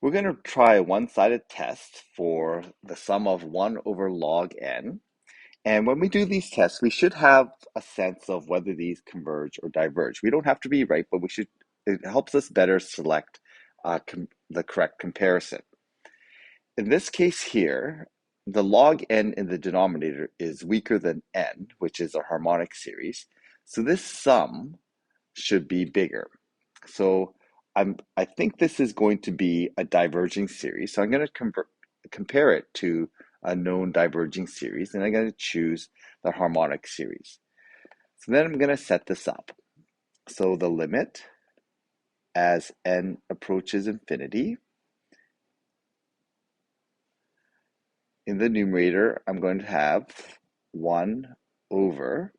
We're going to try a one-sided test for the sum of 1 over log n. And when we do these tests, we should have a sense of whether these converge or diverge. We don't have to be right, but it helps us better select the correct comparison. In this case here, the log n in the denominator is weaker than n, which is a harmonic series. So this sum should be bigger. So I think this is going to be a diverging series. So I'm going to compare it to a known diverging series, and I'm going to choose the harmonic series. So then I'm going to set this up. So the limit as n approaches infinity, in the numerator, I'm going to have 1 over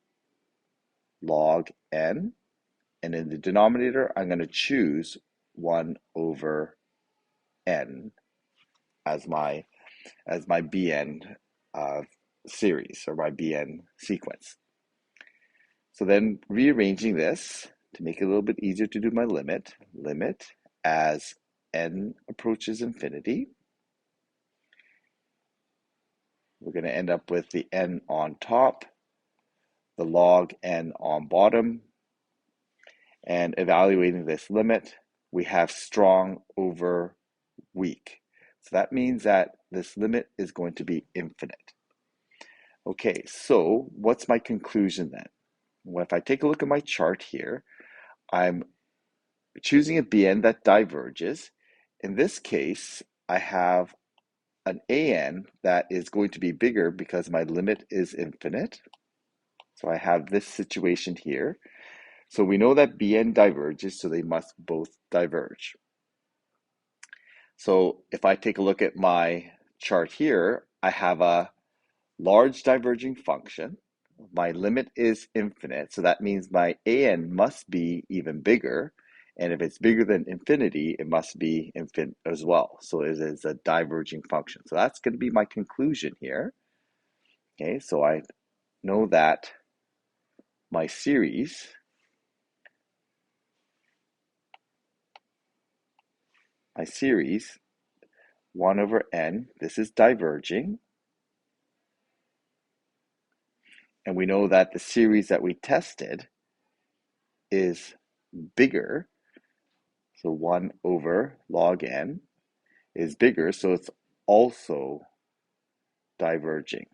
log n, and in the denominator, I'm going to choose 1 over n as my bn uh, series, or my bn sequence. So then rearranging this to make it a little bit easier to do my limit as n approaches infinity, we're going to end up with the n on top, the log n on bottom, and evaluating this limit, we have strong over weak. So that means that this limit is going to be infinite. Okay, so what's my conclusion then? Well, if I take a look at my chart here, I'm choosing a BN that diverges. In this case, I have an AN that is going to be bigger because my limit is infinite. So I have this situation here. So we know that BN diverges, so they must both diverge. So if I take a look at my chart here, I have a large diverging function. My limit is infinite, so that means my AN must be even bigger. And if it's bigger than infinity, it must be infinite as well. So it is a diverging function. So that's going to be my conclusion here. Okay, so I know that my series, 1 over n, this is diverging. And we know that the series that we tested is bigger. So 1 over log n is bigger, so it's also diverging.